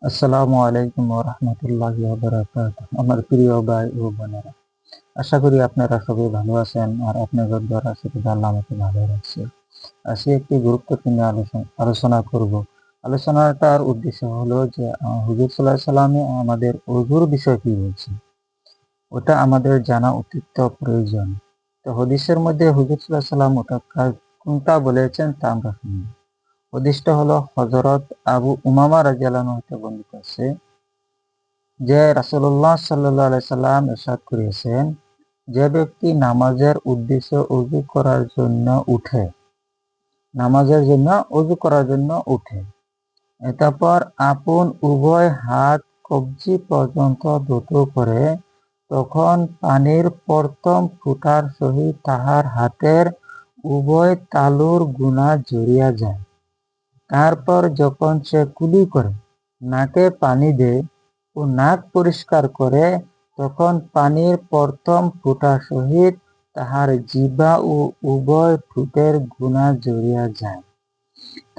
আসসালামু আলাইকুম ওয়া রাহমাতুল্লাহি ওয়া বারাকাতুহু। আমার প্রিয় ভাই ও বোনেরা, আশা করি আপনারা সবাই ভালো আছেন আর আপনাদের দ্বারা সেটা আল্লাহ আমাকে ভালো রাখছে। আজকে একটি গুরুত্বপূর্ণ আলোচনা করব। আলোচনাটার উদ্দেশ্য হলো যে হুজুর সাল্লাল্লাহু আলাইহি সাল্লামে আমাদের ওযুর বিষয় কি বলছেন, ওটা আমাদের জানা অত্যন্ত প্রয়োজন। তো হাদিসের মধ্যে হুজুর সাল্লাল্লাহু আলাইহি সাল্লাম ওটা কোনটা বলেছেন তা আমরা শুনি। হাদিসটা হলো হযরত আবু উমামা রাদিয়াল্লাহু আনহু হতে বর্ণিত আছে যে রাসূলুল্লাহ সাল্লাল্লাহু আলাইহি সাল্লাম ইরশাদ করেছেন, যে ব্যক্তি নামাজের উদ্দেশ্যে ওযু করার জন্য উঠে, নামাজের জন্য ওযু করার জন্য উঠে, অতঃপর আপন উভয় হাত কবজি পর্যন্ত দ্রুত করে, তখন পানির প্রথম ফোঁটার সহিত তাহার হাতের উভয় তালুর গুনাহ ঝরিয়া যায়। তারপর যখন সে কুলি করে, নাকে পানি দেয় ও নাক পরিষ্কার করে, তখন পানির প্রথম ফোঁটা সহিত তাহার জিহ্বা ও উভয় ঠোঁটের গুনাহ ঝরিয়া যায়।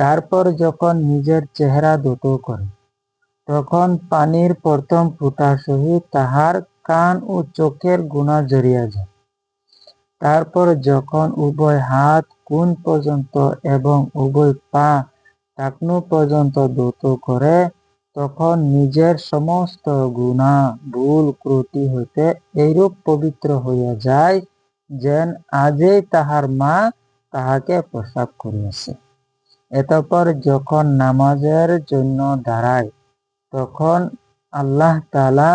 তারপর যখন নিজের চেহারা ধৌত করে, তখন পানির প্রথম ফোঁটা সহিত তাহার কান ও চোখের গুনাহ ঝরিয়া যায়। তারপর যখন উভয় হাত কোণ পর্যন্ত এবং উভয় পা টাকনু পর্যন্ত ধৌত করে, তখন নিজের সমস্ত গুনাহ ভুল ত্রুটি হইতে এইরূপ পবিত্র হইয়া যায়, যেন আজই তাহার মা তাহাকে প্রসব করিয়াছে। অতঃপর যখন নামাজের জন্য দাঁড়ায়, তখন আল্লাহ তাআলা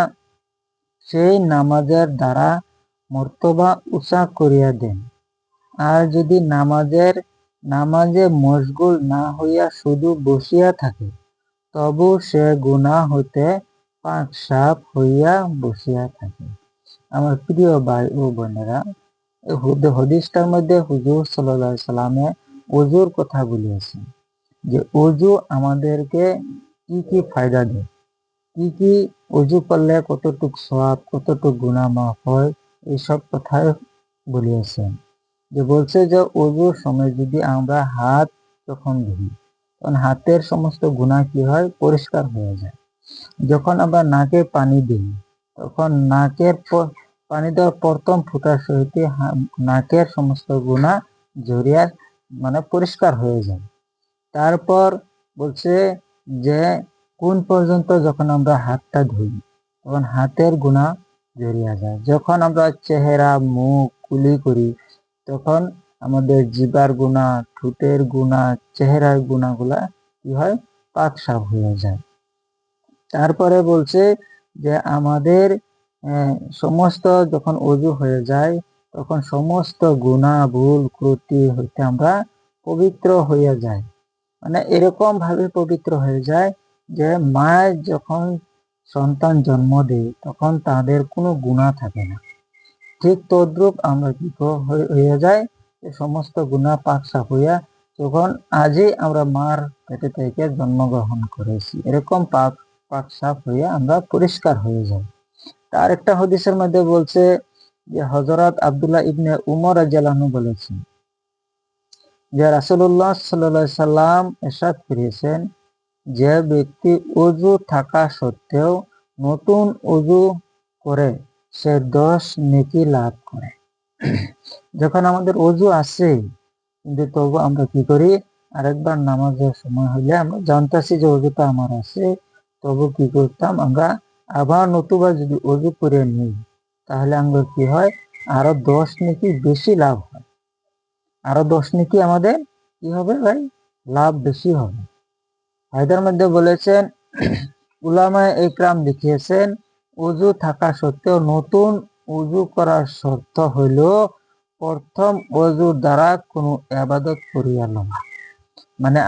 সেই নামাজের দ্বারা মর্তবা উঁচা করিয়া দেন। আর যদি নামাজে মশগুল না হইয়া শুধু বসিয়া থাকে, তবু সে গুনাহ হইতে পাক সাফ হইয়া বসিয়া থাকে। আমার প্রিয় ভাই ও বোনেরা, এই হাদিসটার মধ্যে হুজুর সাল্লাল্লাহু আলাইহি সাল্লামে ওযুর কথা বলিয়েছেন, যে ওযু আমাদেরকে কি কি ফায়দা দেয়, কি কি ওযু করলে কতটুক সওয়াব, কতটুক গুনাহ মাফ হয়, এইসব কথাই বলিয়েছেন। যে বলছে যে ওযুর সময় যদি আমরা হাত যখন ধুই, তখন হাতের সমস্ত গুনাহ কি হয়, পরিষ্কার হয়ে যায়। যখন আমরা নাকে পানি দিই, তখন পানি দেওয়ার প্রথম ফোঁটার সহিত নাকের সমস্ত গুনাহ ঝরিয়া পরিষ্কার হয়ে যায়। তারপর বলছে যে কোন পর্যন্ত যখন আমরা হাতটা ধুই, তখন হাতের গুনাহ ঝরিয়া যায়। যখন আমরা চেহারা মুখ কুলি করি, তখন আমাদের জিহ্বার গুনাহ, ঠোঁটের গুনাহ, চেহারার গুনাহগুলা কি হয়, পাক সাফ হয়ে যায়। তারপরে বলছে যে আমাদের সমস্ত যখন ওযু হয়ে যায়, তখন সমস্ত গুনাহ ভুল ত্রুটি হইতে আমরা পবিত্র হইয়া যাই। এরকম ভাবে পবিত্র হয়ে যায় যে মায়ের যখন সন্তান জন্ম দেয়, তখন তাদের কোনো গুনাহ থাকে না। ঠিক তদ্রূপ আমরা কি হইয়া যায়, যে সমস্ত গুনাহ পাক সাফ হইয়া, তখন আজই আমরা মার পেটে থেকে জন্মগ্রহণ করেছি, এরকম পাক পাক সাফ হইয়া আমরা পরিষ্কার হয়ে যাই। তার একটা হাদিসের মধ্যে বলছে যে হযরত আব্দুল্লাহ ইবনে উমর রাদিয়াল্লাহু আনহু বলেছেন যে রাসূলুল্লাহ সাল্লাল্লাহু আলাইহি সাল্লাম ইরশাদ করিয়েছেন, যে ব্যক্তি ওযু থাকা সত্ত্বেও নতুন ওযু করে, সে 10 নেকি লাভ করে। যখন আমাদের ওযু আছে, কিন্তু তবু আমরা কি করি, আরেকবার নামাজের সময় হইলে আমরা জানতাছি যে ওযুটা আমার আছে, তবু কি করতাম, আমরা আবার নতুবা যদি ওযু করে নিই, তাহলে আমরা কি হয়, আরো 10 নেকি বেশি লাভ হয়। আরো 10 নেকি আমাদের কি হবে ভাই, লাভ বেশি হবে। হায়দার মধ্যে বলেছেন, উলামায়ে ইকরাম লিখিয়েছেন, ওযু থাকা সত্ত্বেও নতুন ওযু করার শর্ত হইল প্রথম ওযুর দ্বারা কোনো ইবাদত করিয়া লওয়া।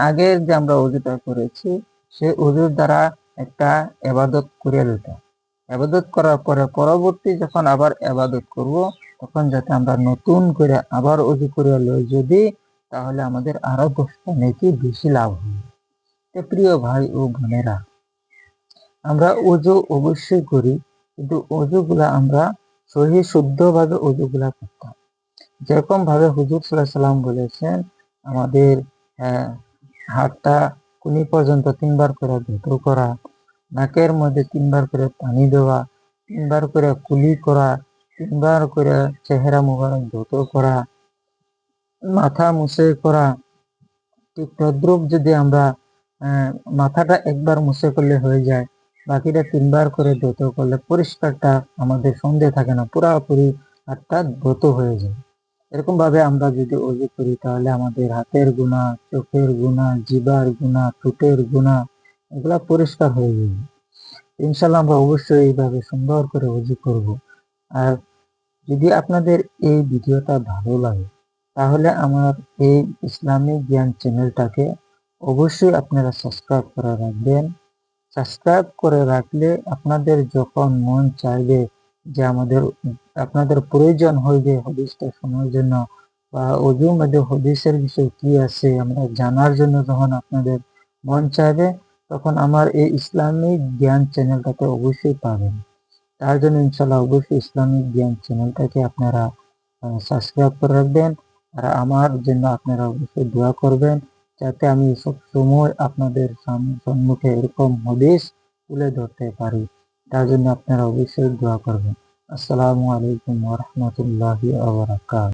আগের যে আমরা ওযুটা করেছি, সেই ওযুর দ্বারা একটা ইবাদত করিয়া লইতে। ইবাদত করার পরে পরবর্তী যখন আবার ইবাদত করব, তখন যাতে আমরা নতুন করে আবার ওযু করিয়া লই যদি, তাহলে আমাদের আরো 10টা নেকি বেশি লাভ হবে। প্রিয় ভাই ও বোনেরা, আমরা ওযু অবশ্যই করি, কিন্তু ওযুগুলা আমরা সহি শুদ্ধভাবে ওযুগুলা করতাম। যেরকম ভাবে হুজুর সাল্লাল্লাহু আলাইহি সাল্লাম বলেছেন, আমাদের হাতটা কুনি পর্যন্ত 3 বার করে ধৌত করা, নাকের মধ্যে 3 বার করে পানি দেওয়া, 3 বার করে কুলি করা, 3 বার করে চেহারা মুবারক ধৌত করা, মাথা মুছে করা। ঠিক তদ্রুপ যদি আমরা মাথাটা একবার মুছে করলে হয়ে যায়, বাকিটা 3 বার করে ধৌত করলে পরিষ্কারটা আমাদের সন্দেহ থাকে না, পুরাপুরি হাতটা ধৌত হয়ে যায়। এরকম ভাবে আমরা যদি অজু করি তাহলে আমাদের হাতের গুনাহ, চোখের গুনাহ, জিহ্বার গুনাহ, ঠোঁটের গুনাহ এগুলা পরিষ্কার হয়ে যাবে। ইনশাআল্লাহ আমরা অবশ্যই এইভাবে সুন্দর করে অজু করব। আর যদি আপনাদের এই ভিডিওটা ভালো লাগে তাহলে আমার এই ইসলামিক জ্ঞান চ্যানেলটাকে অবশ্যই আপনারা সাবস্ক্রাইব করে রাখবেন। সাবস্ক্রাইব করে রাখলে আপনাদের যখন মন চাইবে যে আপনাদের প্রয়োজন হইবে হাদিসটা শোনার জন্য বা অজুর মধ্যে হাদিসের বিষয় কি আছে আমরা জানার জন্য, যখন আপনাদের মন চাইবে তখন আমার এই ইসলামিক জ্ঞান চ্যানেলটাকে অবশ্যই পাবেন। তার জন্য ইনশাল্লাহ অবশ্যই ইসলামিক জ্ঞান চ্যানেলটাকে আপনারা সাবস্ক্রাইব করে রাখবেন। আর আমার জন্য আপনারা অবশ্যই দোয়া করবেন যাতে আমি সব সময় আপনাদের সম্মুখে এরকম হাদিস তুলে ধরতে পারি। তার জন্য আপনারা অবশ্যই দোয়া করবেন। আসসালামু আলাইকুম ওয়া রাহমাতুল্লাহি ওয়া বারাকাতুহু।